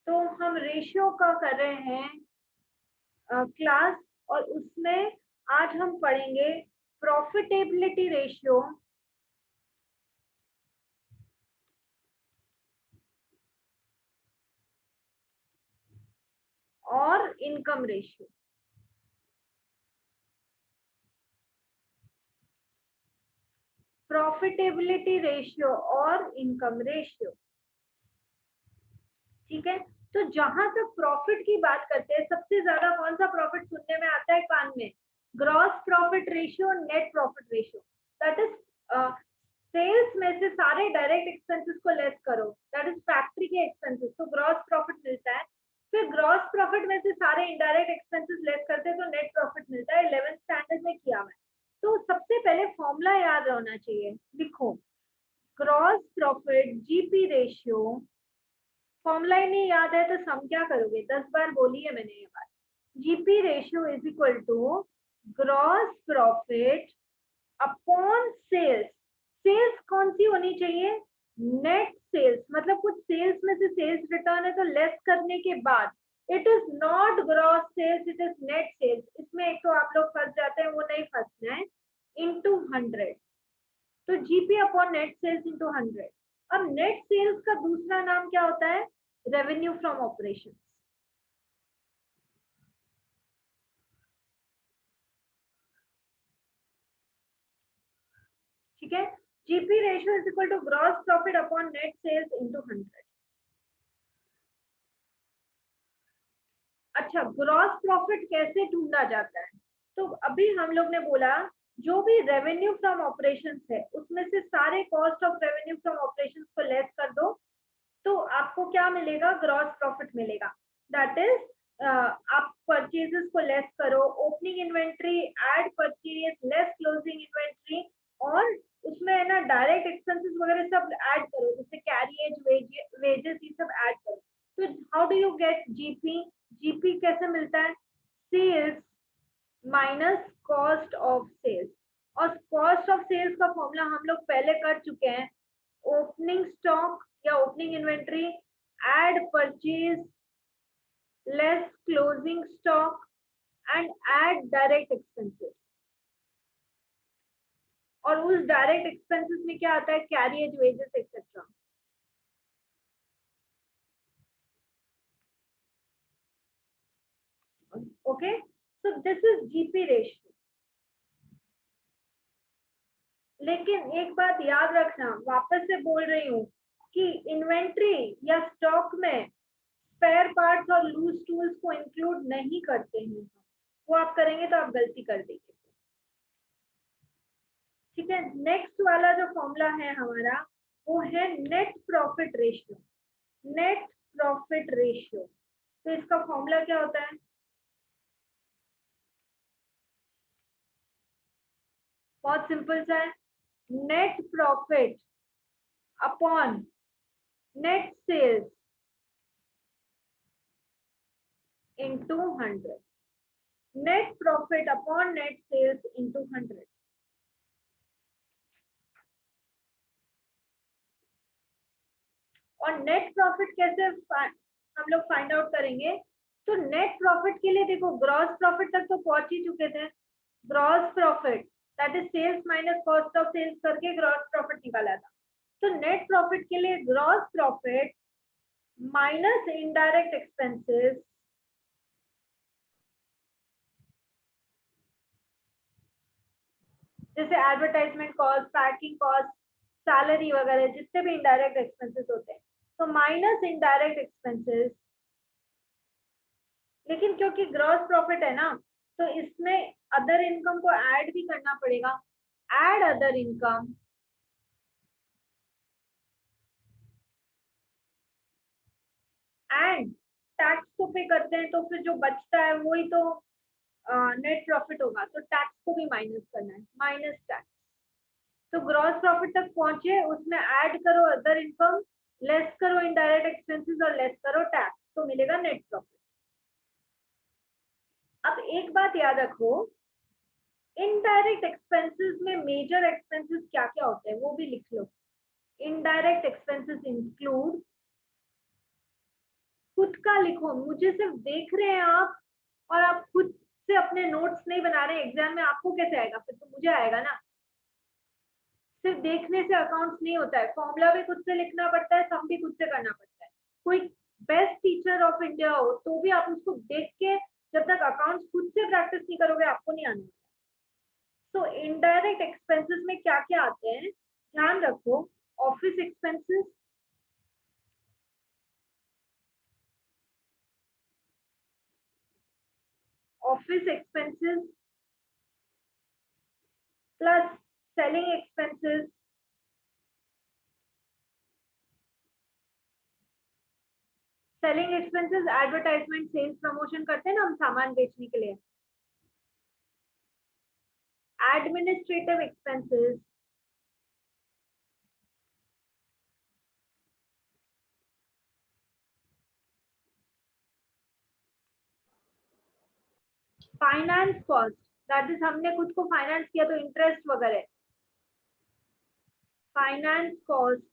तो हम रेशियो का कर रहे हैं क्लास, और उसमें आज हम पढ़ेंगे प्रॉफिटेबिलिटी रेशियो और इनकम रेशियो। प्रॉफिटेबिलिटी रेशियो और इनकम रेशियो, ठीक है। तो जहां तक प्रॉफिट की बात करते हैं, सबसे ज्यादा कौन सा प्रॉफिट सुनने में आता है कान में? Gross profit ratio, net profit ratio. That is sales में से सारे डायरेक्ट एक्सपेंसेस को लेस करो, दैट इज फैक्ट्री के एक्सपेंसेस, तो ग्रॉस प्रॉफिट मिलता है। फिर ग्रॉस प्रॉफिट में से सारे इनडायरेक्ट एक्सपेंसेस लेस करते हैं तो नेट प्रॉफिट मिलता है। 11th स्टैंडर्ड में किया मैं। तो सबसे पहले फॉर्मूला याद होना चाहिए, लिखो gross profit GP ratio. Formula ही नहीं याद है तो सम क्या करोगे? 10 बार बोली है मैंने ये बात। GP ratio is equal to gross profit upon sales. Sales कौन सी होनी चाहिए? नेट सेल्स, मतलब कुछ सेल्स में से सेल्स रिटर्न है तो लेस करने के बाद। It is not gross sales, it is net sales. इसमें एक तो आप लोग फंस जाते हैं, वो नहीं फंसना है। इंटू 100, तो GP upon net sales into 100। अब नेट सेल्स का दूसरा नाम क्या होता है? रेवेन्यू फ्रॉम ऑपरेशन, ठीक है। GP ratio is equal to gross profit upon net sales into 100। अच्छा, ग्रॉस प्रॉफिट कैसे ढूंढा जाता है? तो अभी हम लोग ने बोला जो भी रेवेन्यू फ्रॉम ऑपरेशंस है उसमें से सारे cost of revenue from operations को लेस कर दो, तो आपको क्या मिलेगा? ग्रॉस प्रॉफिट मिलेगा। दैट इज आप परचेजेस को लेस करो, opening inventory add purchase less closing inventory, और उसमें है ना डायरेक्ट एक्सपेंसेस वगैरह सब ऐड करो, जैसे कैरियज, वेजेस, ये सब ऐड करो। तो how do you get GP? GP कैसे मिलता है? Sales minus cost of sales. और कॉस्ट ऑफ सेल्स का फॉर्मूला हम लोग पहले कर चुके हैं। ओपनिंग स्टॉक या opening inventory add purchase less closing stock and add direct expenses. और उस डायरेक्ट एक्सपेंसेस में क्या आता है? Carriage, wages etcetera. Okay, so this is GP ratio. लेकिन एक बात याद रखना, वापस से बोल रही हूँ कि इन्वेंट्री या स्टॉक में स्पेयर पार्ट्स और लूज टूल्स को इंक्लूड नहीं करते हैं। वो आप करेंगे तो आप गलती कर देंगे, ठीक है। नेक्स्ट वाला जो फॉर्मूला है हमारा, वो है net profit ratio. Net profit ratio, तो इसका फॉर्मूला क्या होता है? बहुत सिंपल सा है। Net profit upon net sales into 100। Net profit upon net sales into 100। और नेट प्रॉफिट कैसे हम लोग फाइंड आउट करेंगे? तो नेट प्रॉफिट के लिए देखो, ग्रॉस प्रॉफिट तक तो पहुंच ही चुके थे। Gross profit that is sales minus cost of sales करके ग्रॉस प्रॉफिट निकाला था। तो नेट प्रॉफिट के लिए gross profit minus indirect expenses जैसे advertisement cost, packing cost, salary वगैरह, जितने भी इनडायरेक्ट एक्सपेंसेस होते हैं, तो माइनस इनडायरेक्ट एक्सपेंसेस। लेकिन क्योंकि ग्रॉस प्रॉफिट है ना, तो इसमें अदर इनकम को ऐड भी करना पड़ेगा। Add other income and tax को पे करते हैं, तो फिर जो बचता है वही तो नेट प्रॉफिट होगा। तो टैक्स को भी माइनस करना है, माइनस टैक्स। तो ग्रॉस प्रॉफिट तक पहुंचे, उसमें ऐड करो अदर इनकम, लेस करो इनडायरेक्ट एक्सपेंसेस और लेस करो टैक्स, तो मिलेगा नेट प्रॉफिट। अब एक बात याद रखो, इनडायरेक्ट एक्सपेंसेस में मेजर एक्सपेंसेस क्या क्या होते हैं वो भी लिख लो। इनडायरेक्ट एक्सपेंसेस इंक्लूड खुद का लिखो, मुझे सिर्फ देख रहे हैं आप और आप खुद से अपने नोट्स नहीं बना रहे हैं, एग्जाम में आपको कैसे आएगा, फिर तो मुझे आएगा ना। सिर्फ देखने से अकाउंट्स नहीं होता है, फॉर्मूला भी खुद से लिखना पड़ता है, सम भी खुद से करना पड़ता है। कोई बेस्ट टीचर ऑफ इंडिया हो तो भी आप उसको देख के, जब तक अकाउंट्स खुद से प्रैक्टिस नहीं करोगे आपको नहीं आने वाला। तो इनडायरेक्ट एक्सपेंसेस में क्या क्या आते हैं ध्यान रखो। Office expenses, office expenses plus selling expenses, selling expenses advertisement sales promotion करते हैं ना हम सामान बेचने के लिए। Administrative expenses, finance cost, that is हमने खुद को फाइनेंस किया तो इंटरेस्ट वगैरह, फाइनेंस कॉस्ट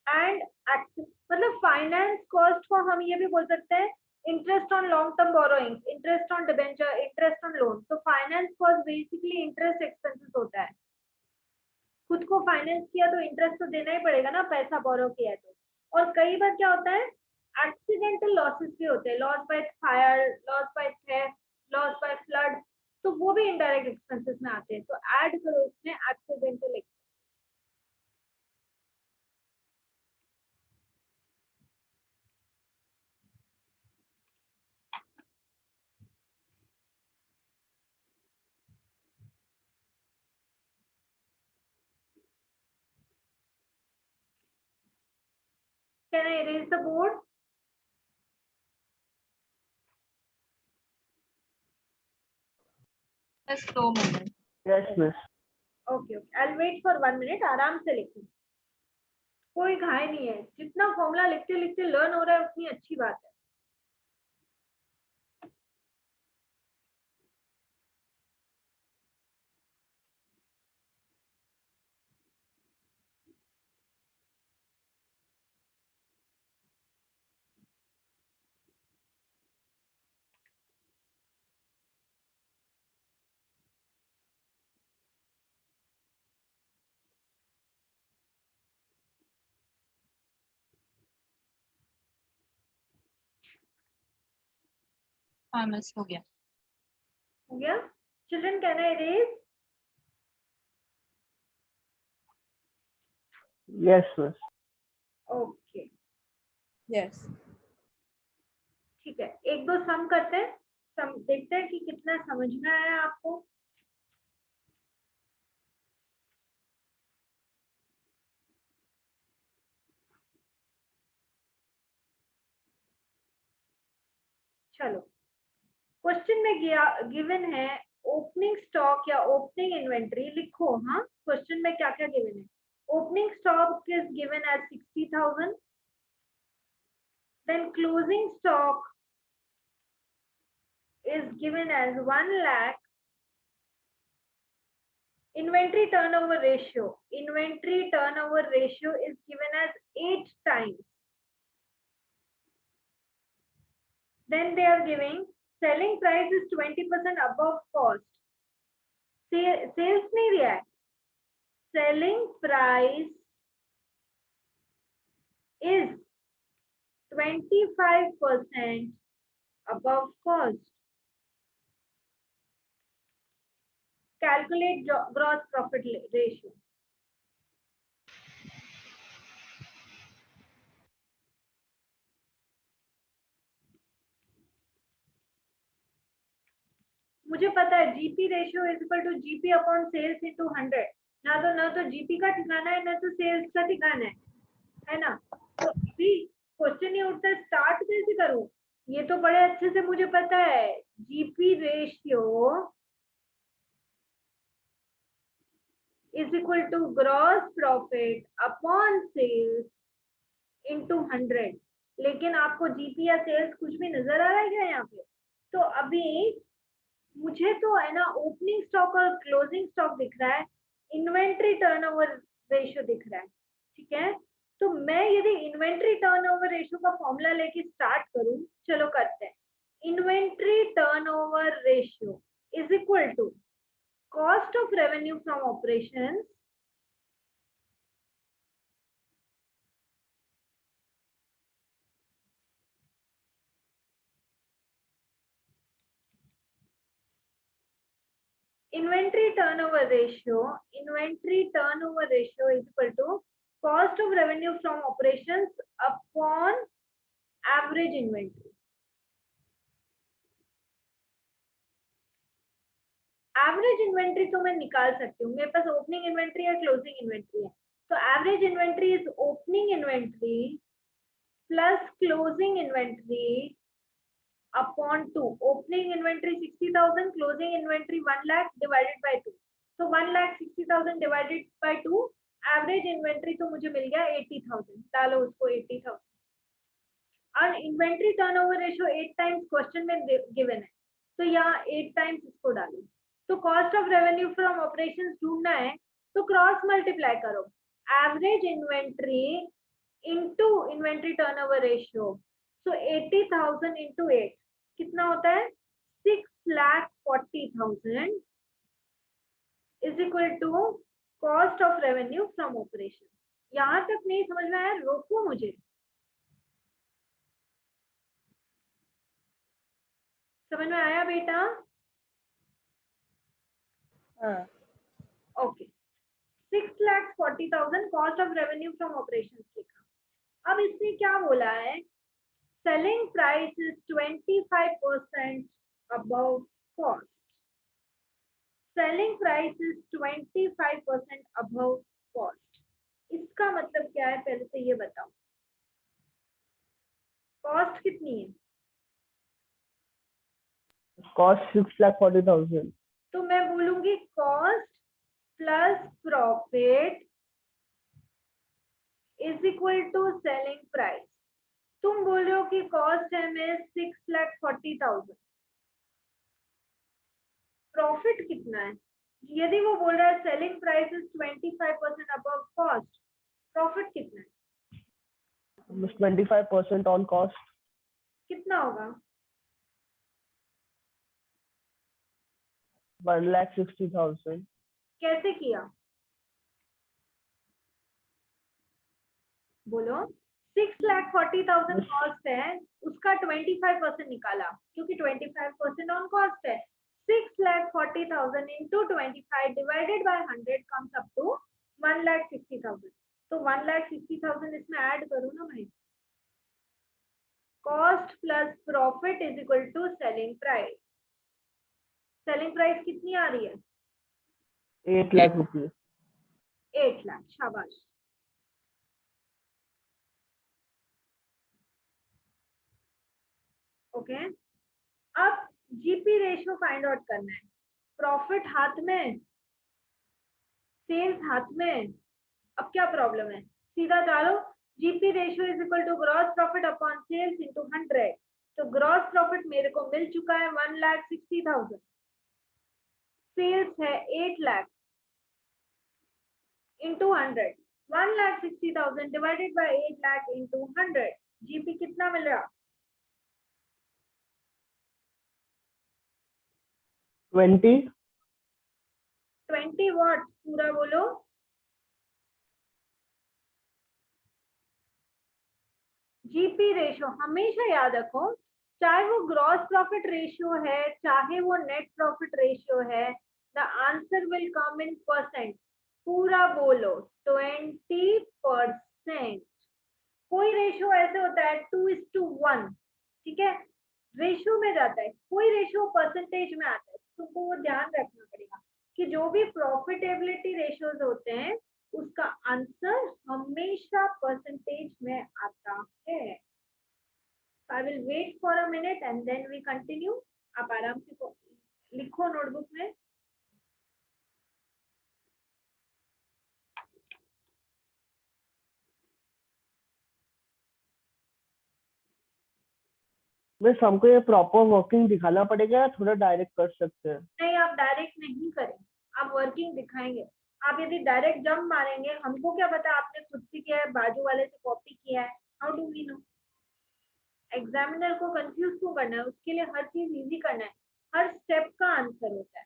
एंड मतलब फाइनेंस कॉस्ट को हम ये भी बोल सकते हैं interest on long term borrowings, interest on debenture, interest on loan. तो finance cost basically interest expenses होता है। खुद को फाइनेंस किया तो इंटरेस्ट तो देना ही पड़ेगा ना, पैसा बोरो किया है तो। और कई बार क्या होता है एक्सीडेंटल लॉसेस भी होते हैं, loss by fire, loss by theft, loss by flood, तो वो भी इनडायरेक्ट एक्सपेंसेस में आते हैं। तो ऐड करो इसमें accidental. Can I erase the board? Just 2 minutes. Yes, miss. Okay okay, I wait for 1 minute, आराम से लिखो, कोई घाय नहीं है। जितना फॉर्मूला लिखते लिखते लर्न हो रहा है उतनी अच्छी बात है। हाँ मिस हो गया। हो गया? Children can I erase? Yes, miss. Okay Yes. ठीक है, एक दो सम करते हैं, सम देखते हैं कि कितना समझ में आया आपको। चलो, क्वेश्चन में गिवन है ओपनिंग स्टॉक या ओपनिंग इन्वेंट्री लिखो। हाँ, क्वेश्चन में क्या क्या गिवन है? Opening stock is given as 60,000, then closing stock is given as 1 lakh. Inventory turnover ratio is given as 8 times. Then they are giving selling price is 20% above cost. Sales नहीं दिया है, selling price is 25% above cost. Calculate gross profit ratio. मुझे पता है GP ratio is equal to GP upon sales into 100। ना तो GP का ठिकाना है ना तो सेल्स का ठिकाना है ना। तो अभी क्वेश्चन ये उठता है स्टार्ट कैसे करूं, ये तो बड़े अच्छे से मुझे पता है। GP ratio is equal to gross profit upon sales into 100। लेकिन आपको जीपी या सेल्स कुछ भी नजर आ रहा है क्या यहाँ पे? तो अभी मुझे तो है ना ओपनिंग स्टॉक और क्लोजिंग स्टॉक दिख रहा है, इन्वेंट्री टर्नओवर रेशियो दिख रहा है। ठीक है। तो मैं यदि इन्वेंट्री टर्नओवर रेशियो का फॉर्मूला लेके स्टार्ट करूं, चलो करते हैं। Inventory turnover ratio is equal to cost of revenue from operations inventory turnover ratio is equal to cost of revenue from operations upon average inventory. Average inventory तो मैं निकाल सकती हूँ, मेरे पास ओपनिंग इन्वेंट्री है, क्लोजिंग इन्वेंट्री है। तो average inventory is opening inventory plus closing inventory upon 2. Opening inventory 60,000, closing inventory 1 lakh divided by 2. तो 1,60,000 डिवाइडेड बाय 2, एवरेज इन्वेंट्री तो मुझे मिल गया 80,000। डालो उसको 80,000। और inventory turnover ratio 8 times question में गिवन है, तो यहाँ 8 टाइम्स इसको डालो। तो cost of revenue from operations ढूंढना है, तो क्रॉस मल्टीप्लाई करो average inventory into inventory turnover ratio. So 80,000 into 8 कितना होता है? 6,40,000 is equal to cost of revenue from operation. यहां तक नहीं समझ में आया? रोको मुझे। समझ में आया बेटा? हाँ। Okay, 6,40,000 cost of revenue from operations लिखा। अब इसने क्या बोला है? Selling price is 25% above cost. Selling price is 25% above cost. इसका मतलब क्या है, पहले तो ये बताओ। कॉस्ट कितनी है? कॉस्ट 6,40,000। तो मैं बोलूंगी cost plus profit is equal to selling price. तुम बोल रहे हो कि कॉस्ट है में 6,40,000, प्रॉफिट कितना है? यदि वो बोल रहा है selling price is 25% above cost, profit कितना है? 25% ऑन कॉस्ट। कितना होगा? 1,60,000। कैसे किया? बोलो। 6,40,000 कॉस्ट है, उसका 25% निकाला, क्योंकि 25% ऑन कॉस्ट है। 6,40,000 into 25 divided by 100 comes up to 1,60,000। तो 1,60,000 इसमें ऐड करूँ ना मैं। Cost plus profit is equal to selling price. Selling price कितनी आ रही है? 8 लाख रुपीज। 8 लाख। शाबाश। ओके, अब जीपी रेशियो फाइंड आउट करना है। प्रॉफिट हाथ में, सेल्स हाथ में। अब क्या प्रॉब्लम है? सीधा डालो, GP ratio is equal to gross profit upon sales into 100। तो ग्रॉस प्रॉफिट मेरे को मिल चुका है 1,60,000। सेल्स है 8 lakh into 100। 1,60,000 divided by 8 lakh into 100। GP कितना मिल रहा? 20 व्हाट? पूरा बोलो। जीपी रेशियो हमेशा याद रखो, चाहे वो ग्रॉस प्रॉफिट रेशियो है, चाहे वो नेट प्रॉफिट रेशियो है, the answer will come in percent. पूरा बोलो 20%। कोई रेशियो ऐसे होता है 2:1, ठीक है, रेशियो में जाता है। कोई रेशियो परसेंटेज में आता है। तुमको वो ध्यान रखना पड़ेगा कि जो भी प्रॉफिटेबिलिटी रेशियोज होते हैं उसका आंसर हमेशा परसेंटेज में आता है। I will wait for a minute and then we continue. आप आराम से लिखो नोटबुक में। बस हमको ये प्रॉपर वर्किंग दिखाना पड़ेगा या थोड़ा डायरेक्ट कर सकते हैं? नहीं, आप डायरेक्ट नहीं करें, आप वर्किंग दिखाएंगे। आप यदि डायरेक्ट जंप मारेंगे, हमको क्या पता आपने खुद से किया है, बाजू वाले से कॉपी किया है, how do we know? Examiner को कंफ्यूज क्यों करना है? उसके लिए हर चीज इजी करना है, हर स्टेप का आंसर होता है।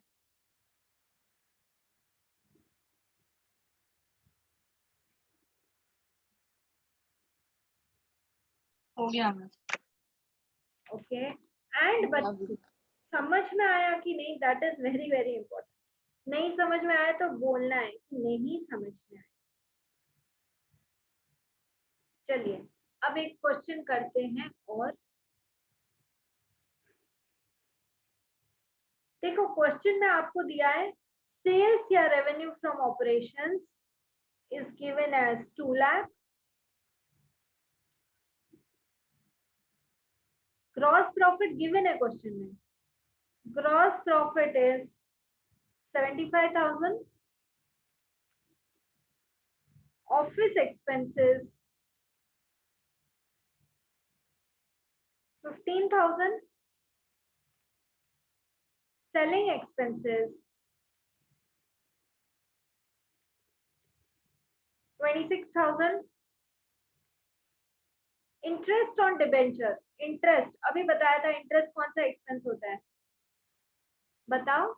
हो गया मैम। ओके एंड समझ में आया कि नहीं, that is very very important. नहीं समझ में आया तो बोलना है कि नहीं समझ में आया। चलिए अब एक क्वेश्चन करते हैं और देखो क्वेश्चन में आपको दिया है सेल्स या revenue from operations is given as 2 lakh, gross profit given है क्वेश्चन में, gross profit is 75,000, office expenses 15,000, selling expenses 26,000, interest on debenture, interest अभी बताया था, इंटरेस्ट कौन सा एक्सपेंस होता है बताओ?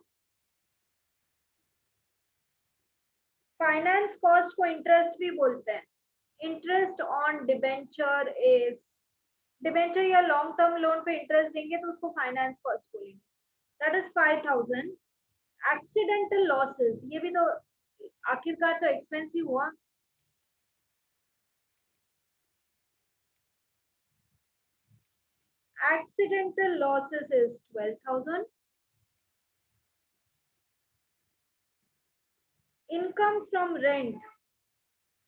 फाइनेंस कॉस्ट को इंटरेस्ट भी बोलते हैं। Interest on debenture is, debenture या लॉन्ग टर्म लोन पे इंटरेस्ट देंगे तो उसको फाइनेंस कॉस्ट बोलेंगे, दैट इज 5,000। एक्सीडेंटल लॉसेस, ये भी तो आखिरकार तो एक्सपेंस ही हुआ। Accidental losses is 12,000. Income from rent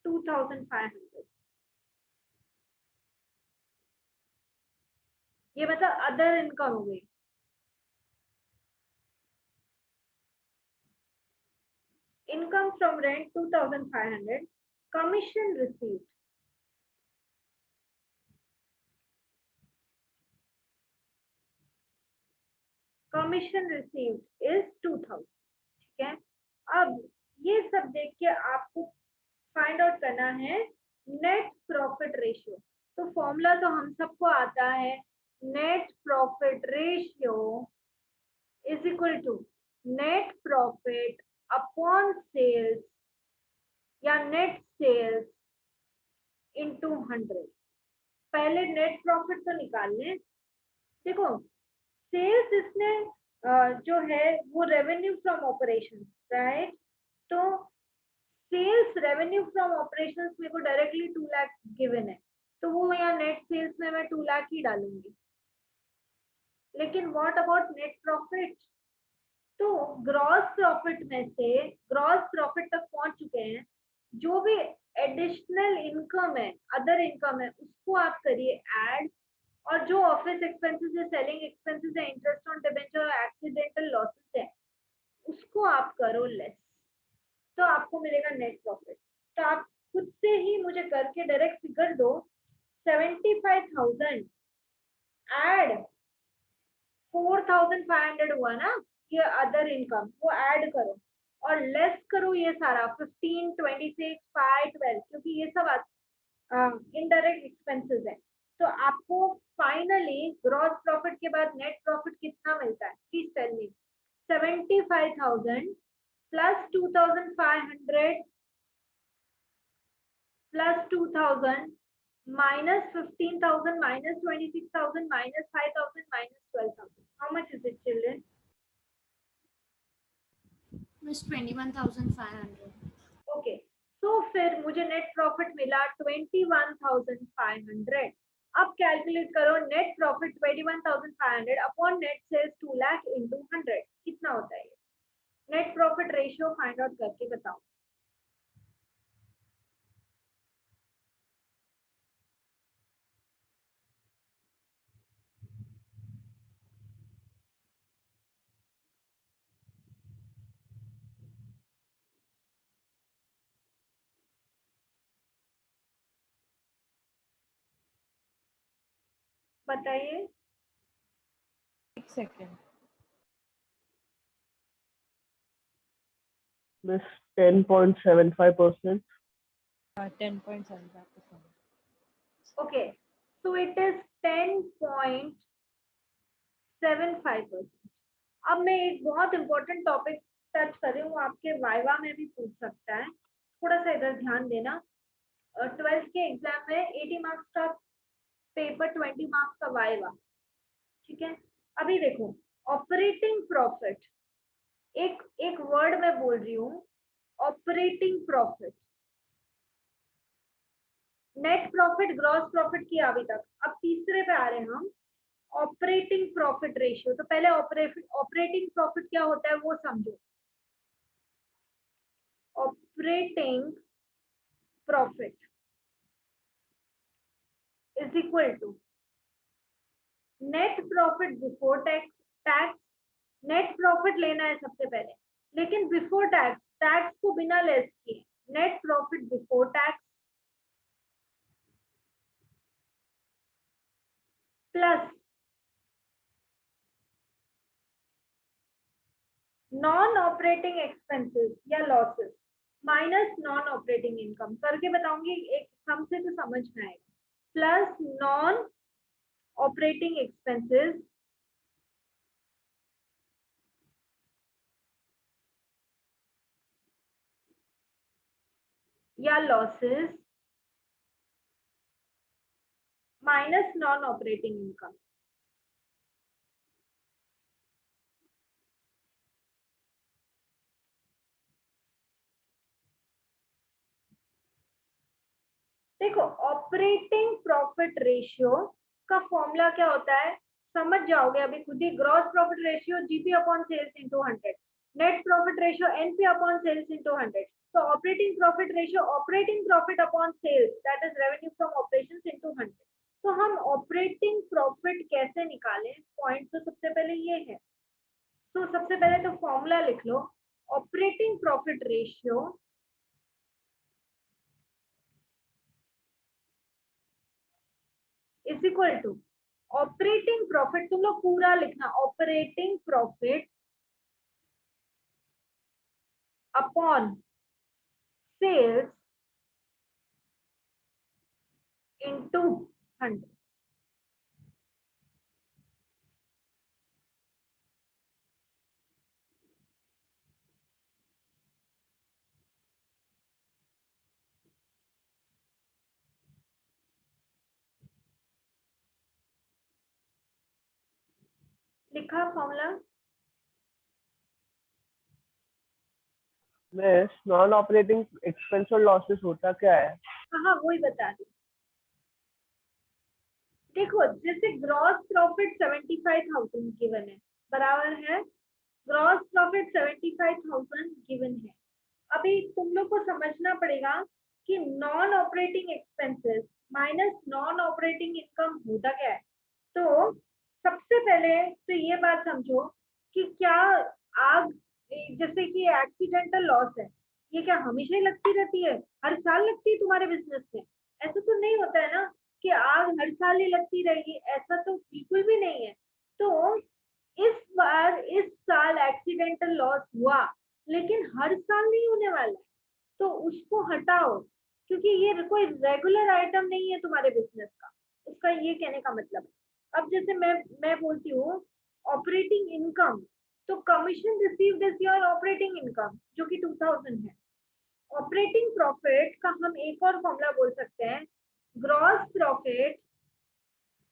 2,500. ये मतलब अदर इनकम हो गई। Income from rent 2,500. Commission received. Commission received is 2,000. ठीक है, अब ये सब देख के आपको फाइंड आउट करना है नेट प्रॉफिट रेशियो। तो फॉर्मूला तो हम सबको आता है, net profit ratio is equal to net profit upon sales या नेट सेल्स इनटू 100। पहले नेट प्रॉफिट तो निकाल लें। देखो सेल्स इसने जो है वो रेवेन्यू फ्रॉम ऑपरेशन, राइट? तो सेल्स रेवेन्यू फ्रॉम ऑपरेशंस मेरे को डायरेक्टली 2 लाख गिवन है, तो वो यहाँ नेट सेल्स में मैं 2 लाख ही डालूंगी। लेकिन व्हाट अबाउट नेट प्रॉफिट? तो ग्रॉस प्रॉफिट में से ग्रॉस प्रॉफिट तक पहुंच चुके हैं, जो भी एडिशनल इनकम है, अदर इनकम है, उसको आप करिए ऐड, और जो ऑफिस एक्सपेंसेस है, सेलिंग एक्सपेंसेस है, interest on debenture, accidental losses है, उसको आप करो लेस, तो आपको मिलेगा नेट प्रॉफिट। तो आप खुद से ही मुझे करके डायरेक्ट फिगर दो, 75,000 ऐड 4,500 हुआ ना, ये अदर इनकम, वो ऐड करो और लेस करो ये सारा 15, 26, 5, 12, क्योंकि ये सब इनडायरेक्ट एक्सपेंसेस है। तो आपको फाइनली ग्रॉस प्रॉफिट के बाद नेट प्रॉफिट कितना मिलता है, please tell me? 75,000 plus 2,500 plus 2,000 minus 15,000 minus 26,000 minus 5,000 minus 12,000. How much is it, children? Miss 21,500. Okay. तो फिर मुझे नेट प्रॉफिट मिला 21,500। अब कैलकुलेट करो net profit 21,500 upon net sales 2 lakh into 100 कितना होता है? Net profit ratio find out करके बताओ। बताइए। एक second. Miss 10.75%. 10.75%. Okay, so it is 10.75%. अब मैं एक बहुत इंपॉर्टेंट टॉपिक टच कर रही हूँ, आपके वाइवा में भी पूछ सकता है, थोड़ा सा इधर ध्यान देना। 12th के एग्जाम में 80 मार्क्स का पेपर, 20 मार्क्स का वाइवा, ठीक है। अभी देखो, ऑपरेटिंग प्रॉफिट, एक वर्ड मैं बोल रही हूँ, operating profit, net profit, gross profit किया अभी तक। अब तीसरे पे आ रहे हैं हम, ऑपरेटिंग प्रॉफिट रेशियो। तो पहले ऑपरेटिंग प्रॉफिट क्या होता है वो समझो। Operating profit is equal to net profit before tax. Net profit लेना है सबसे पहले, लेकिन बिफोर टैक्स, टैक्स को बिना लेस किए, net profit before tax plus non operating expenses या losses minus non operating income. करके बताऊंगी, एक हमसे तो समझ में आएगा। प्लस नॉन ऑपरेटिंग एक्सपेंसेस या losses minus non operating income. देखो, ऑपरेटिंग प्रॉफिट रेशियो का फॉर्मूला क्या होता है समझ जाओगे अभी खुद ही। Gross profit ratio GP upon sales into 100, net profit ratio NP upon sales into 100। तो operating profit ratio operating profit upon sales, that is revenue from operations into 100। तो हम ऑपरेटिंग प्रॉफिट कैसे निकालें, पॉइंट तो सबसे पहले ये है। तो सबसे पहले तो फॉर्मूला लिख लो, operating profit ratio is equal to operating profit. तुम लोग पूरा लिखना, operating profit upon sales into 100। लिखा formula? Miss, non operating expense और लॉसेस होता क्या है? हाँ, वही बता दी। देखो, जैसे ग्रॉस प्रॉफिट 75,000 गिवन है, बराबर है, ग्रॉस प्रॉफिट 75,000 गिवन है। अभी तुम लोग को समझना पड़ेगा कि non operating expenses minus non operating income होता क्या है। तो सबसे पहले तो ये बात समझो कि क्या आग, जैसे कि एक्सीडेंटल लॉस है, ये क्या हमेशा ही लगती रहती है, हर साल लगती है तुम्हारे बिजनेस में? ऐसा तो नहीं होता है ना कि आग हर साल ही लगती रहेगी, ऐसा तो बिल्कुल भी नहीं है। तो इस बार, इस साल एक्सीडेंटल लॉस हुआ, लेकिन हर साल नहीं होने वाला है, तो उसको हटाओ, क्योंकि ये कोई रेगुलर आइटम नहीं है तुम्हारे बिजनेस का। उसका ये कहने का मतलब है। अब जैसे मैं बोलती हूँ ऑपरेटिंग इनकम, तो commission received is your operating income, जो कि 2000 है। ऑपरेटिंग प्रॉफिट का हम एक और फॉर्मूला बोल सकते हैं, gross profit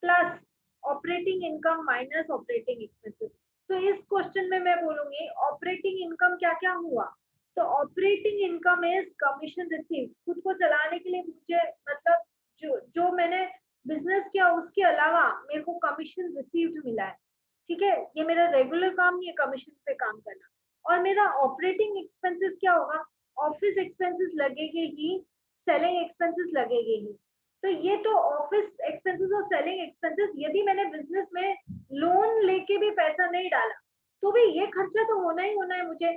plus operating income minus operating expenses. तो इस क्वेश्चन में मैं बोलूंगी ऑपरेटिंग इनकम क्या क्या हुआ। तो operating income is commission receive, खुद को चलाने के लिए मुझे, मतलब जो मैंने बिजनेस किया उसके अलावा मेरे को कमीशन रिसीव्ड मिला है, ठीक है। ये मेरा रेगुलर काम नहीं है कमीशन पे काम करना। और मेरा ऑपरेटिंग एक्सपेंसेस क्या होगा, ऑफिस एक्सपेंसेस लगेंगे ही, सेलिंग एक्सपेंसेस लगेंगे ही। तो ये तो ऑफिस एक्सपेंसेस और सेलिंग एक्सपेंसेस, यदि मैंने बिजनेस में लोन लेके भी पैसा नहीं डाला तो भी ये खर्चा तो होना ही होना है मुझे।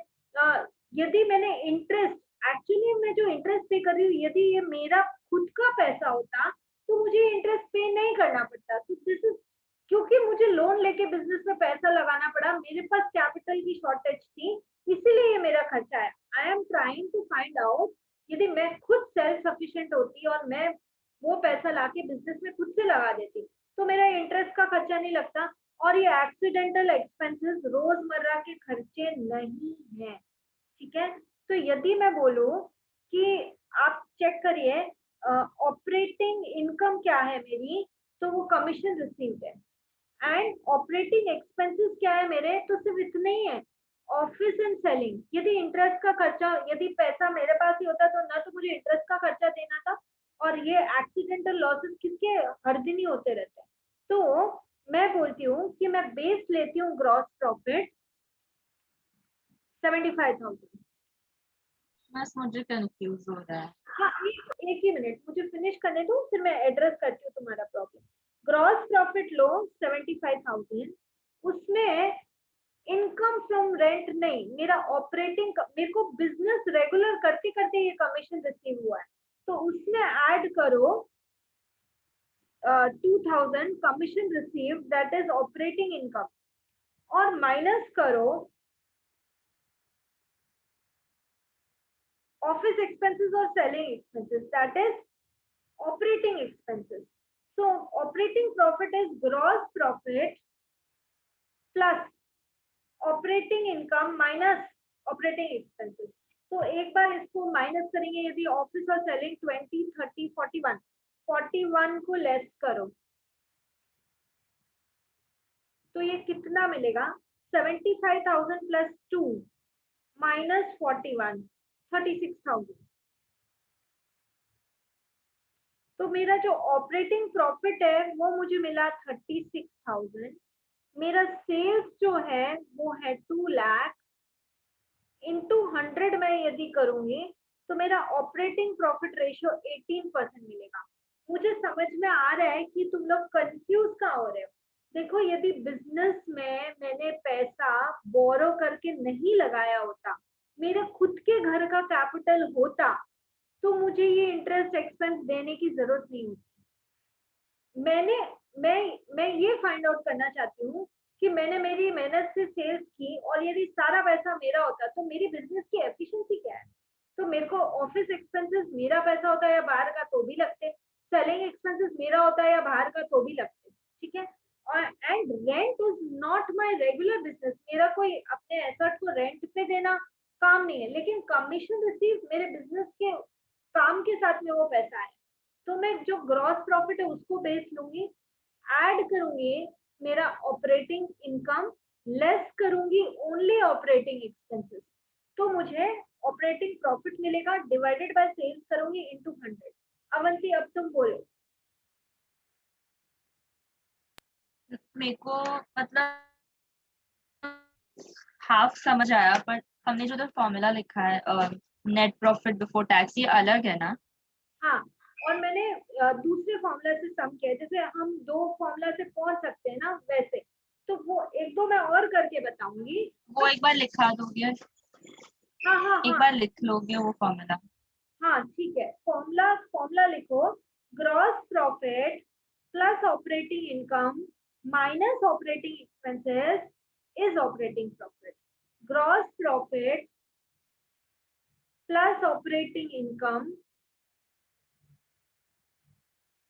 यदि मैंने इंटरेस्ट, एक्चुअली मैं जो इंटरेस्ट पे कर रही हूँ, यदि ये मेरा खुद का पैसा होता तो मुझे इंटरेस्ट पे नहीं करना पड़ता। तो दिस इज, क्योंकि मुझे लोन लेके बिजनेस में पैसा लगाना पड़ा, मेरे पास कैपिटल की शॉर्टेज थी, इसीलिए ये मेरा खर्चा है। I am trying to find out यदि मैं खुद सेल्फ सफिशिएंट होती और मैं वो पैसा लाके बिजनेस में खुद से लगा देती तो मेरा इंटरेस्ट का खर्चा नहीं लगता और ये एक्सीडेंटल एक्सपेंसेस रोजमर्रा के खर्चे नहीं है, ठीक है। तो यदि मैं बोलूं कि आप चेक करिए ऑपरेटिंग इनकम क्या है मेरी, तो वो कमीशन रिसीव्ड है। एंड ऑपरेटिंग एक्सपेंसेस क्या है मेरे, तो सिर्फ इतने ही है, ऑफिस एंड सेलिंग। यदि इंटरेस्ट का खर्चा, यदि पैसा मेरे पास ही होता तो ना तो मुझे इंटरेस्ट का खर्चा देना था, और ये एक्सीडेंटल लॉसेस किसके हर दिन ही होते रहते हैं। तो मैं बोलती हूँ कि मैं बेस लेती हूँ ग्रॉस प्रॉफिट 75,000। बस मुझे कंफ्यूज हो रहा है। हाँ, एक ही मिनट मुझे फिनिश करने दो, फिर मैं एड्रेस करती हूँ तुम्हारा प्रॉब्लम। ग्रॉस प्रॉफिट लो 75,000, उसमें इनकम फ्रॉम रेंट नहीं, मेरा ऑपरेटिंग, मेरे को बिजनेस रेगुलर करते करते ये कमीशन रिसीव हुआ है, तो उसमें ऐड करो 2,000 commission receive, that is operating income, और माइनस करो ऑफिस एक्सपेंसेस और selling expenses, that is operating expenses. So operating profit is gross profit plus operating income minus operating expenses. तो एक बार इसको माइनस करेंगे, यदि ऑफिस और सेलिंग 20, 30, 41, 41 को लेस करो तो ये कितना मिलेगा, 75,000 प्लस 2 माइनस 41, 36,000। तो मेरा जो ऑपरेटिंग प्रॉफिट है वो मुझे मिला 36,000, मेरा सेल्स जो है वो है 2 लाख, इंटू 100 मैं यदि करूंगी तो मेरा ऑपरेटिंग प्रॉफिट रेशियो 18% मिलेगा। मुझे समझ में आ रहा है कि तुम लोग कंफ्यूज कहाँ हो रहे हो। देखो, यदि बिजनेस में मैंने पैसा बोरो करके नहीं लगाया होता, मेरे खुद के घर का कैपिटल होता, तो मुझे ये इंटरेस्ट एक्सपेंस देने की जरूरत नहीं होती। मैं ये फाइंड आउट करना चाहती हूँ कि मैंने मेरी मेहनत से सेल्स की और यदि सारा पैसा मेरा होता तो मेरी बिजनेस की एफिशिएंसी क्या है। तो मेरे को ऑफिस एक्सपेंसेस मेरा पैसा होता है या बाहर का तो भी लगते, सेलिंग एक्सपेंसेस मेरा होता है या बाहर का तो भी लगते, ठीक है। और and rent is not my regular business, मेरा कोई अपने एसेट को रेंट पे देना काम नहीं है, लेकिन कमीशन रिसीव मेरे बिजनेस के काम के साथ में वो पैसा है। तो मैं जो ग्रॉस प्रॉफिट है उसको बेस लूंगी, ऐड करूंगी मेरा ऑपरेटिंग इनकम, लेस करूंगी ओनली ऑपरेटिंग एक्सपेंसेस, तो मुझे ऑपरेटिंग प्रॉफिट मिलेगा, डिवाइडेड बाय सेल्स करूंगी इनटू 100। अवंती, अब तुम बोलो। मेरे को मतलब हाफ समझ आया, पर हमने जो फॉर्मूला लिखा है नेट प्रॉफिट बिफोर टैक्स, ये अलग है ना? हाँ, और मैंने दूसरे फॉर्मूला से सम किया, जैसे हम 2 फॉर्मूला से पहुंच सकते हैं ना वैसे, तो वो 1-2 मैं और करके बताऊंगी। वो एक बार लिखा दोगे? हाँ हाँ एक हाँ बार लिख लोगे वो फॉर्मूला? हाँ, ठीक है। फॉर्मूला लिखो, gross profit plus operating income minus operating expenses is operating profit. Gross profit plus operating income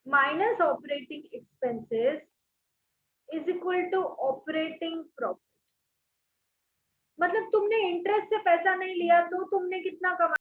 minus operating expenses is equal to operating profit. मतलब तुमने इंटरेस्ट से पैसा नहीं लिया तो तुमने कितना कमाया,